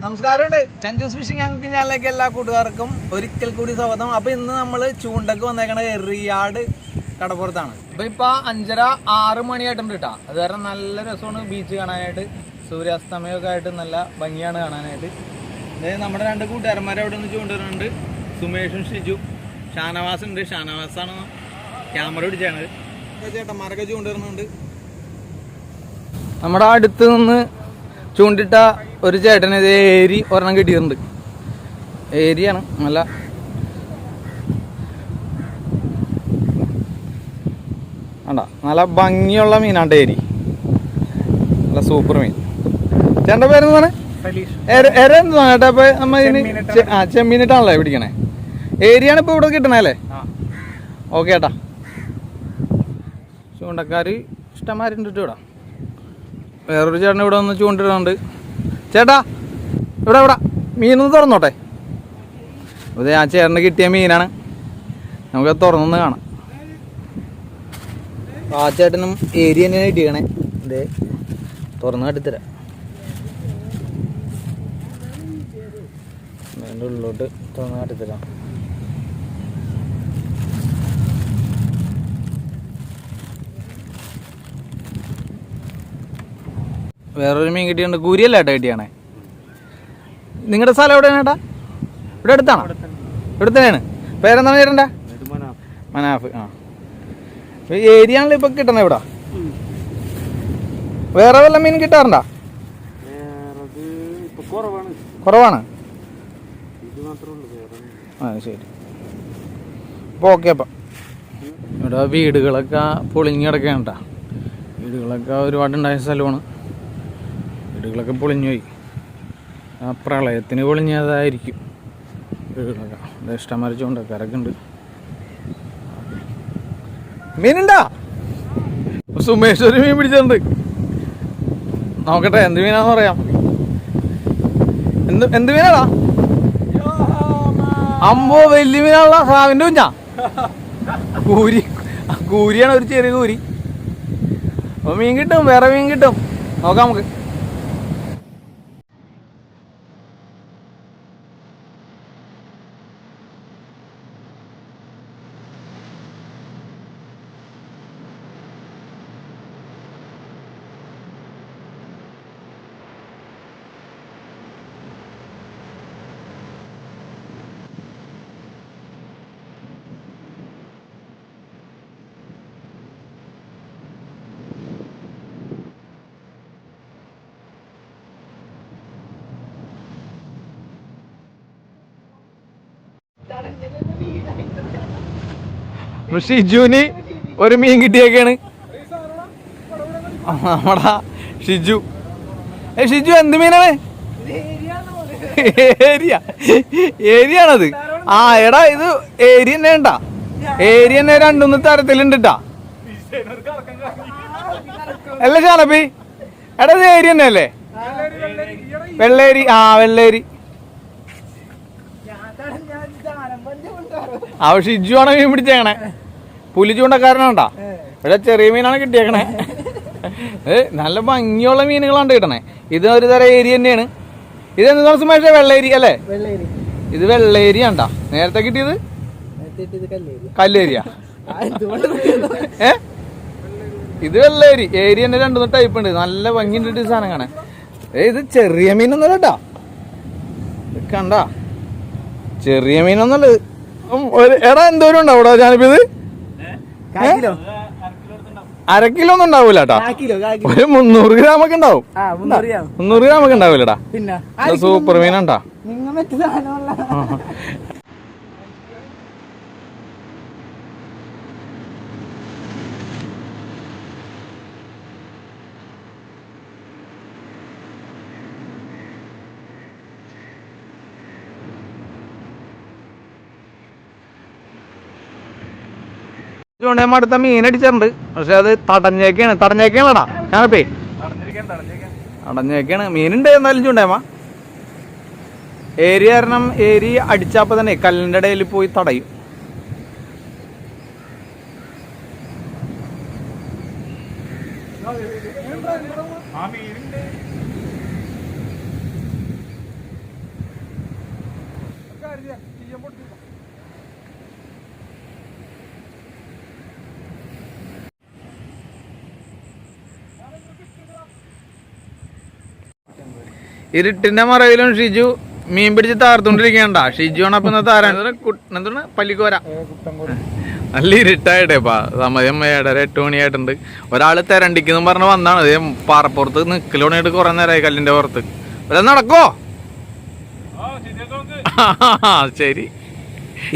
നമസ്കാരമുണ്ട്. ചഞ്ചൂസ് ഫിഷിംഗ് ഞങ്ങൾക്ക് ഞാനിലേക്ക് എല്ലാ കൂട്ടുകാർക്കും ഒരിക്കൽ കൂടി സ്വാഗതം. അപ്പോൾ ഇന്ന് നമ്മൾ ചൂണ്ടക്ക് വന്നേക്കണ എറിയാട് കടപ്പുറത്താണ്. അപ്പോൾ ഇപ്പോൾ 5:30-6 മണിയായിട്ടുണ്ട് കേട്ടോ. അത് കാരണം നല്ല രസമാണ് ബീച്ച് കാണാനായിട്ട്. സൂര്യാസ്തമയമൊക്കെ ആയിട്ട് നല്ല ഭംഗിയാണ് കാണാനായിട്ട്. അതായത് നമ്മുടെ 2 കൂട്ടുകാരന്മാർ അവിടെ നിന്ന് ചൂണ്ടിടുന്നുണ്ട്. സുമേഷും ഷിജു. ഷാനവാസ് ഉണ്ട്. ഷാനവാസാണ് ക്യാമറ പിടിച്ചാണ്. ചേട്ടന്മാരൊക്കെ ചൂണ്ടിടുന്നുണ്ട്. നമ്മുടെ അടുത്ത് നിന്ന് ചൂണ്ടിട്ട ഒരു ചേട്ടന് ഇത് ഏരി ഒരെണ്ണം കിട്ടിയിട്ടുണ്ട്. ഏരിയാണ് നല്ല നല്ല ഭംഗിയുള്ള മീനാണ്ട് ഏരി. നല്ല സൂപ്പർ മീൻ. ചേട്ടൻ്റെ പേരെന്താണ്? എര എന്താണ് ചേട്ടാ? ഇപ്പൊ നമ്മ ചെമ്മീനിട്ടാണല്ലേ പിടിക്കണേ? ഏരിയാണ് ഇപ്പൊ ഇവിടെ കിട്ടണേ അല്ലേ? ഓക്കെ ചേട്ടാ. ചൂണ്ടക്കാര് ഇഷ്ടംമാരുണ്ട് ഇവിടെ. വേറൊരു ചേട്ടൻ ഇവിടെ വന്ന് ചൂണ്ടിടുന്നുണ്ട്. ചേട്ടാ ഇവിടെ മീനൊന്ന് തുറന്നോട്ടെ. അതെ, ആ ചേട്ടന് കിട്ടിയ മീനാണ്. നമുക്ക് തുറന്നൊന്ന് കാണാം. ആ ചേട്ടനും ഏരിയ തന്നെയാണ് കിട്ടിയണേ. ഇതേ തുറന്ന് കാട്ടിത്തരാം. അതിൻ്റെ ഉള്ളിലോട്ട് തുറന്ന് കാട്ടിത്തരാം. വേറൊരു മീൻ കിട്ടിയുണ്ട്. കൂരിയല്ല ഏട്ടാ കിട്ടിയാണേ. നിങ്ങളുടെ സ്ഥലം എവിടെയാണ് ഏട്ടാ? ഇവിടെ അടുത്താണോ? ഇവിടെ തന്നെയാണ്. പേരെന്താണ് ചേട്ടൻ്റെ? മനാഫ്. ആ, ഏരിയ ആണല്ലോ ഇപ്പൊ കിട്ടണേ ഇവിടെ. വേറെ വല്ല മീൻ കിട്ടാറുണ്ടോ? കുറവാണ്. ആ ശരി. അപ്പോൾ ഓക്കെ. അപ്പം ഇവിടെ വീടുകളൊക്കെ പൊളിഞ്ഞ് കിടക്കുകയാണ് കേട്ടോ. വീടുകളൊക്കെ ഒരുപാടുണ്ടായ സ്ഥലമാണ്. വീടുകളൊക്കെ പൊളിഞ്ഞുപോയി. ആ പ്രളയത്തിന് പൊളിഞ്ഞതായിരിക്കും വീടുകളൊക്കെ. ഇഷ്ടംമാരെ ചൂണ്ടക്കാരൊക്കെ ഉണ്ട്. മീനുണ്ടാ? സുമേഷ് ഒരു മീൻ പിടിച്ചിട്ടുണ്ട്. നോക്കട്ടെ എന്ത് മീനാന്ന് പറയാം. എന്ത് മീനാടാ? അമ്പോ വലിയ മീനാണല്ലോ. സ്രാവിൻ്റെ കുഞ്ഞാ? കൂരിയാണ്, ഒരു ചെറിയ കൂരി. അപ്പോൾ മീൻ കിട്ടും, വേറെ മീൻ കിട്ടും. നോക്കാം നമുക്ക്. ഷിജുവിന് ഒരു മീൻ കിട്ടിയൊക്കെയാണ്. നമ്മടാ ഷിജു. ഷിജു എന്ത് മീനാണ്? ഏരിയാണത്. ആ എടാ, ഇത് ഏരിയ തന്നെ ഉണ്ടാ. ഏരിയ തന്നെ 2-3 തരത്തിലുണ്ട് ട്ടാ. അല്ല ഷാനപ്പി, എടാ ഇത് ഏരിയ തന്നെ അല്ലേ? വെള്ളേരി. ആ വെള്ളേരി. അവ ഷിജു ആണ് മീൻ പിടിച്ചേക്കണേ. പുലി ചൂണ്ടക്കാരനാണ്ടാ. ഇവിടെ ചെറിയ മീനാണ് കിട്ടിയേക്കണേ. നല്ല ഭംഗിയുള്ള മീനുകളാണ് കിട്ടണേ. ഇത് ഒരു തരം ഏരിയ തന്നെയാണ്. ഇത് എന്താ സുമേഷ? വെള്ളേരി അല്ലേ? ഇത് വെള്ളേരിയാണ്ടാ. നേരത്തെ കിട്ടിയത് കല്ലേരിയാ. ഇത് വെള്ളേരി. ഏരിയ തന്നെ 2 ടൈപ്പ് ഉണ്ട്. നല്ല ഭംഗിയുണ്ട് സാധനം കാണാൻ. ഇത് ചെറിയ മീനൊന്നുമല്ല കേട്ടാ. കണ്ടാ, ചെറിയ മീനൊന്നുമല്ല. എടാ എന്തോരം ഉണ്ടാവും ഇവിടെ ഞാനിപ്പോ? ഇത് 1/2 കിലോ ഒന്നും ഉണ്ടാവൂല കേട്ടാ. ഒരു 300 ഗ്രാമൊക്കെ ഉണ്ടാവും. 300 ഗ്രാമൊക്കെ ഉണ്ടാവൂലടാ. സൂപ്പർ മീനാണ്ടാ. ചൂണ്ടയമ്മ അടുത്ത മീൻ അടിച്ചിട്ടുണ്ട്. പക്ഷെ അത് തടഞ്ഞേക്കാണടാ. ഞാനിപ്പേ തടഞ്ഞേക്കാണ്. മീനുണ്ട് എന്നാലും ചൂണ്ടയമ്മ. ഏരി കാരണം ഏരി അടിച്ചപ്പോ തന്നെ കല്ലിന്റെ ഇടയിൽ പോയി തടയും. ഇരുട്ടിന്റെ മറവിലും ഷിജു മീൻ പിടിച്ച് താർത്തോണ്ടിരിക്കണ്ട. ഷിജു ആണ് അപ്പൊ ഇന്നത്തെ ആരാണ് എന്താണ് പല്ലിക്കോര. നല്ല ഇരുട്ടായിട്ടേപ്പാ, സമയം 7:30 8 മണിയായിട്ടുണ്ട്. ഒരാള് തെരണ്ടിക്കെന്ന് പറഞ്ഞ് വന്നാണ്. അതേ പാറപ്പുറത്ത് നിക്കലോണായിട്ട് കുറെ നേരമായി കല്ലിന്റെ പുറത്ത്. അല്ല നടക്കോ? ശരി.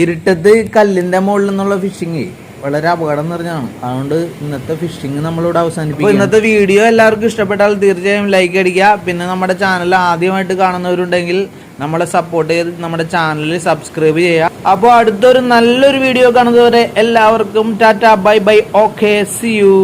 ഇരുട്ടത്ത് കല്ലിന്റെ മുകളിൽ നിന്നുള്ള ഫിഷിങ് വളരെ അപകടം നിറഞ്ഞാണ്. അതുകൊണ്ട് ഇന്നത്തെ ഫിഷിങ് നമ്മളിവിടെ അവസാനിപ്പിക്കും. ഇന്നത്തെ വീഡിയോ എല്ലാവർക്കും ഇഷ്ടപ്പെട്ടാൽ തീർച്ചയായും ലൈക്ക് അടിക്കുക. പിന്നെ നമ്മുടെ ചാനൽ ആദ്യമായിട്ട് കാണുന്നവരുണ്ടെങ്കിൽ നമ്മളെ സപ്പോർട്ട് ചെയ്ത് നമ്മുടെ ചാനൽ സബ്സ്ക്രൈബ് ചെയ്യുക. അപ്പോൾ അടുത്തൊരു നല്ലൊരു വീഡിയോ കാണുന്നതുവരെ എല്ലാവർക്കും tata bye bye. Okay, see U.